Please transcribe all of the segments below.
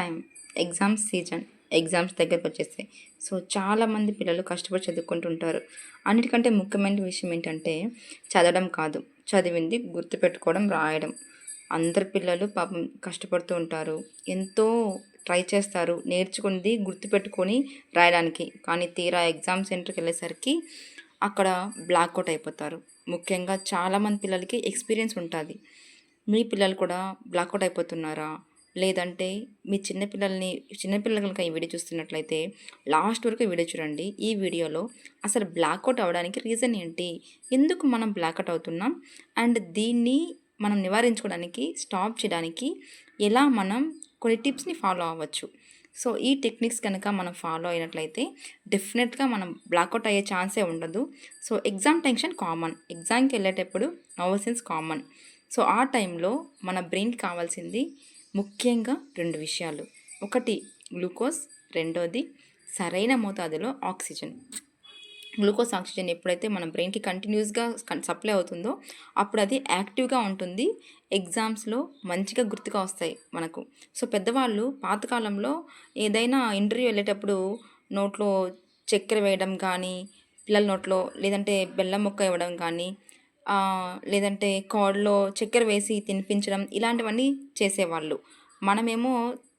Time exams season exams దగ్గరకు వచ్చేస్తాయి. So చాలామంది పిల్లలు కష్టపడి చదువుకుంటుంటారు. అన్నిటికంటే ముఖ్యమైన విషయం ఏంటంటే చదవడం కాదు, చదివింది గుర్తుపెట్టుకోవడం, రాయడం. అందరు పిల్లలు పాపం కష్టపడుతూ ఉంటారు, ఎంతో ట్రై చేస్తారు నేర్చుకున్నది గుర్తుపెట్టుకొని రాయడానికి. కానీ తీరా ఎగ్జామ్ సెంటర్కి వెళ్ళేసరికి అక్కడ బ్లాక్అవుట్ అయిపోతారు. ముఖ్యంగా చాలామంది పిల్లలకి ఎక్స్పీరియన్స్ ఉంటుంది. మీ పిల్లలు కూడా బ్లాక్అవుట్ అయిపోతున్నారా? లేదంటే మీ చిన్నపిల్లలు కనుక ఈ వీడియో చూస్తున్నట్లయితే లాస్ట్ వరకు ఈ వీడియో చూడండి. ఈ వీడియోలో అసలు బ్లాక్అవుట్ అవ్వడానికి రీజన్ ఏంటి, ఎందుకు మనం బ్లాక్అవుట్ అవుతున్నాం, అండ్ దీన్ని మనం నివారించుకోవడానికి, స్టాప్ చేయడానికి ఎలా మనం కొన్ని టిప్స్ని ఫాలో అవ్వచ్చు. సో ఈ టెక్నిక్స్ కనుక మనం ఫాలో అయినట్లయితే డెఫినెట్గా మనం బ్లాక్అవుట్ అయ్యే ఛాన్సే ఉండదు. సో ఎగ్జామ్ టెన్షన్ కామన్, ఎగ్జామ్కి వెళ్ళేటప్పుడు నర్వస్నెస్ కామన్. సో ఆ టైంలో మన బ్రెయిన్కి కావాల్సింది ముఖ్యంగా రెండు విషయాలు. ఒకటి గ్లూకోజ్, రెండోది సరైన మోతాదులో ఆక్సిజన్. గ్లూకోజ్, ఆక్సిజన్ ఎప్పుడైతే మన బ్రెయిన్కి కంటిన్యూస్గా సప్లై అవుతుందో అప్పుడు అది యాక్టివ్గా ఉంటుంది, ఎగ్జామ్స్లో మంచిగా గుర్తుగా వస్తాయి మనకు. సో పెద్దవాళ్ళు పాతకాలంలో ఏదైనా ఇంటర్వ్యూ వెళ్ళేటప్పుడు నోట్లో చక్కెర వేయడం కానీ, పిల్లల నోట్లో లేదంటే బెల్లం ముక్క ఇవ్వడం కానీ, లేదంటే కాడ్లో చక్కెర వేసి తినిపించడం, ఇలాంటివన్నీ చేసేవాళ్ళు. మనమేమో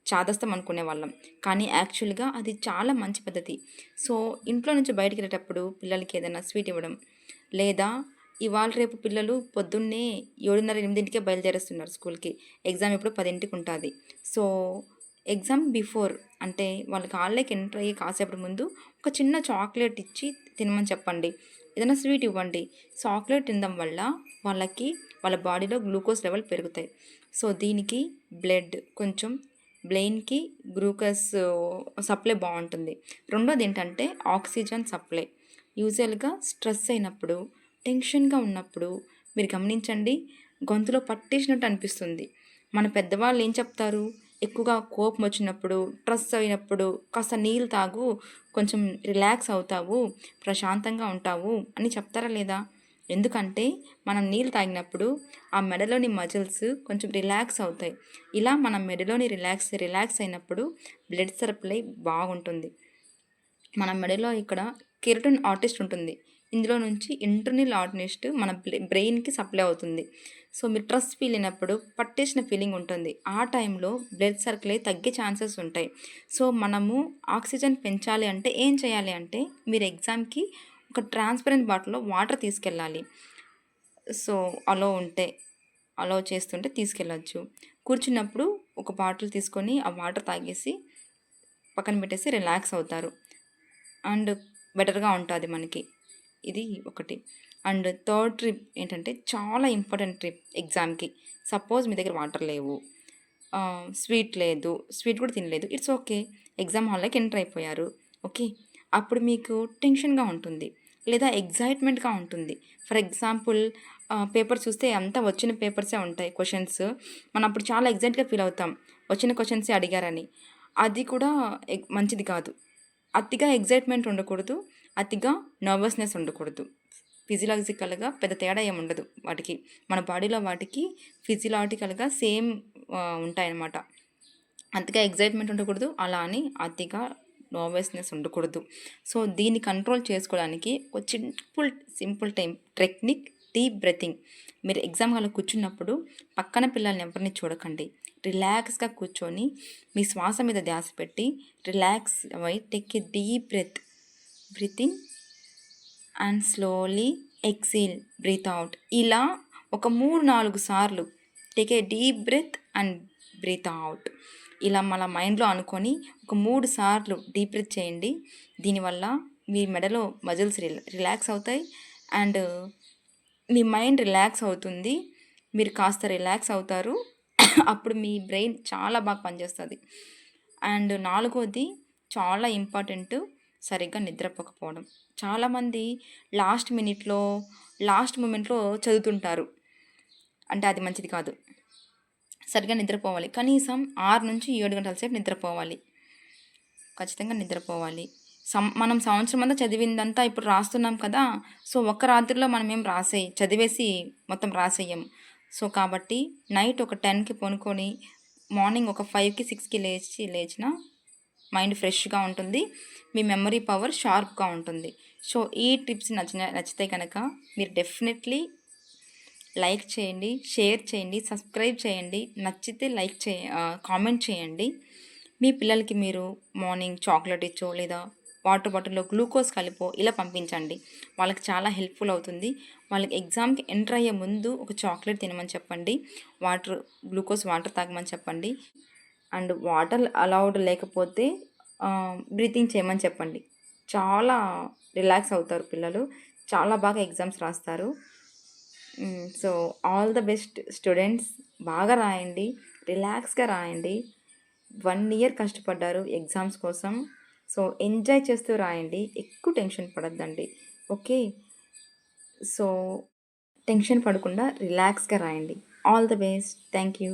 చాదస్తం అనుకునే వాళ్ళం, కానీ యాక్చువల్గా అది చాలా మంచి పద్ధతి. సో ఇంట్లో నుంచి బయటికి వెళ్ళేటప్పుడు పిల్లలకి ఏదైనా స్వీట్ ఇవ్వడం, లేదా ఇవాళ రేపు పిల్లలు పొద్దున్నే 7:30, 8కే బయలుదేరేస్తున్నారు స్కూల్కి. ఎగ్జామ్ ఇప్పుడు 10కి ఉంటుంది. సో ఎగ్జామ్ బిఫోర్ అంటే వాళ్ళకి హాల్లోకి ఎంటర్ అయ్యి కాసేపటి ముందు ఒక చిన్న చాక్లెట్ ఇచ్చి తినమని చెప్పండి, ఏదైనా స్వీట్ ఇవ్వండి. చాక్లెట్ తినడం వల్ల వాళ్ళ బాడీలో గ్లూకోజ్ లెవెల్ పెరుగుతాయి. సో దీనికి బ్లడ్ కొంచెం బ్రెయిన్కి గ్లూకోజ్ సప్లై బాగుంటుంది. రెండోది ఏంటంటే ఆక్సిజన్ సప్లై. యూజువల్గా స్ట్రెస్ అయినప్పుడు, టెన్షన్గా ఉన్నప్పుడు మీరు గమనించండి, గొంతులో పట్టేసినట్టు అనిపిస్తుంది. మన పెద్దవాళ్ళు ఏం చెప్తారు, ఎక్కువగా కోపం వచ్చినప్పుడు, స్ట్రెస్ అయినప్పుడు కాస్త నీళ్ళు తాగు, కొంచెం రిలాక్స్ అవుతావు, ప్రశాంతంగా ఉంటావు అని చెప్తారా లేదా? ఎందుకంటే మనం నీళ్ళు తాగినప్పుడు ఆ మెడలోని మజిల్స్ కొంచెం రిలాక్స్ అవుతాయి. ఇలా మన మెడలోని రిలాక్స్ అయినప్పుడు బ్లడ్ సప్లై బాగుంటుంది. మన మెడలో ఇక్కడ కెరటిన్ ఆర్టిస్ట్ ఉంటుంది, ఇందులో నుంచి ఇంటర్నల్ ఆర్టిస్ట్ మన బ్రెయిన్కి సప్లై అవుతుంది. సో మీరు స్ట్రెస్ ఫీల్ అయినప్పుడు పట్టేసిన ఫీలింగ్ ఉంటుంది, ఆ టైంలో బ్లడ్ సర్క్యులే తగ్గే ఛాన్సెస్ ఉంటాయి. సో మనము ఆక్సిజన్ పెంచాలి అంటే ఏం చేయాలి అంటే, మీరు ఎగ్జామ్కి ఒక ట్రాన్స్పరెంట్ బాటిల్లో వాటర్ తీసుకెళ్ళాలి. సో అలో చేస్తుంటే తీసుకెళ్ళచ్చు. కూర్చున్నప్పుడు ఒక బాటిల్ తీసుకొని ఆ వాటర్ తాగేసి పక్కన పెట్టేసి రిలాక్స్ అవుతారు, అండ్ బెటర్గా ఉంటుంది మనకి. ఇది ఒకటి. అండ్ థర్డ్ ట్రిప్ ఏంటంటే చాలా ఇంపార్టెంట్ ట్రిప్ ఎగ్జామ్కి. సపోజ్ మీ దగ్గర వాటర్ లేవు, స్వీట్ కూడా తినలేదు, ఇట్స్ ఓకే, ఎగ్జామ్ హాల్లోకి ఎంటర్ అయిపోయారు, ఓకే. అప్పుడు మీకు టెన్షన్గా ఉంటుంది లేదా ఎగ్జైట్మెంట్గా ఉంటుంది. ఫర్ ఎగ్జాంపుల్ పేపర్ చూస్తే అంతా వచ్చిన పేపర్సే ఉంటాయి క్వశ్చన్స్, మనం అప్పుడు చాలా ఎగ్జైట్గా ఫీల్ అవుతాం, వచ్చిన క్వశ్చన్సే అడిగారని. అది కూడా మంచిది కాదు. అతిగా ఎగ్జైట్మెంట్ ఉండకూడదు, అతిగా నర్వస్నెస్ ఉండకూడదు. ఫిజియలాజికల్గా పెద్ద తేడా ఏమి ఉండదు వాటికి, మన బాడీలో వాటికి ఫిజియలాజికల్గా సేమ్ ఉంటాయన్నమాట. అతిగా ఎగ్జైట్మెంట్ ఉండకూడదు, అలా అని అతిగా నర్వస్నెస్ ఉండకూడదు. సో దీన్ని కంట్రోల్ చేసుకోవడానికి ఒక సింపుల్ టెక్నిక్, డీప్ బ్రెతింగ్. మీరు ఎగ్జామ్ హాల్లో కూర్చున్నప్పుడు పక్కన పిల్లల్ని ఎవరిని చూడకండి, రిలాక్స్గా కూర్చొని మీ శ్వాస మీద ధ్యాస పెట్టి రిలాక్స్ అవ్వి, take a deep breath in and slowly exhale, breathe out. ఇలా ఒక 3-4 సార్లు take a deep breath and breathe out, ఇలా మన మైండ్లో అనుకొని ఒక 3 సార్లు డీప్ బ్రెత్ చేయండి. దీనివల్ల మీ మెడలో మజిల్స్ రిలాక్స్ అవుతాయి, అండ్ మీ మైండ్ రిలాక్స్ అవుతుంది, మీరు కాస్త రిలాక్స్ అవుతారు. అప్పుడు మీ బ్రెయిన్ చాలా బాగా పనిచేస్తుంది. అండ్ నాలుగోది చాలా ఇంపార్టెంట్, సరిగ్గా నిద్రపోకపోవడం. చాలామంది లాస్ట్ మూమెంట్లో చదువుతుంటారు, అంటే అది మంచిది కాదు. సరిగ్గా నిద్రపోవాలి, కనీసం 6-7 గంటల సేపు నిద్రపోవాలి, ఖచ్చితంగా నిద్రపోవాలి. మనం సంవత్సరం అంతా చదివిందంతా ఇప్పుడు రాస్తున్నాం కదా, సో ఒక్క రాత్రిలో మనం ఏం చదివేసి మొత్తం రాసేయం. సో కాబట్టి నైట్ ఒక 10కి పనుకొని మార్నింగ్ ఒక 5కి 6కి లేచిన మైండ్ ఫ్రెష్గా ఉంటుంది. మీ మెమరీ పవర్ షార్ప్గా ఉంటుంది. సో ఈ టిప్స్ నచ్చితే కనుక మీరు డెఫినెట్లీ లైక్ చేయండి, షేర్ చేయండి, సబ్స్క్రైబ్ చేయండి. నచ్చితే కామెంట్ చేయండి. మీ పిల్లలకి మీరు మార్నింగ్ చాక్లెట్ ఇచ్చో లేదా వాటర్ బాటిల్లో గ్లూకోజ్ కలిపో ఇలా పంపించండి. వాళ్ళకి చాలా హెల్ప్ఫుల్ అవుతుంది. వాళ్ళకి ఎగ్జామ్కి ఎంటర్ అయ్యే ముందు ఒక చాక్లెట్ తినమని చెప్పండి. గ్లూకోజ్ వాటర్ తాగమని చెప్పండి. అండ్ వాటర్ అలౌడ్ లేకపోతే బ్రీతింగ్ చేయమని చెప్పండి. చాలా రిలాక్స్ అవుతారు పిల్లలు. చాలా బాగా ఎగ్జామ్స్ రాస్తారు. So all the best students. బాగా రాయండి, రిలాక్స్గా రాయండి. 1 ఇయర్ కష్టపడ్డారు ఎగ్జామ్స్ కోసం. సో ఎంజాయ్ చేస్తూ రాయండి, ఎక్కువ టెన్షన్ పడద్దండి. ఓకే, సో టెన్షన్ పడకుండా రిలాక్స్గా రాయండి. All the best. Thank you.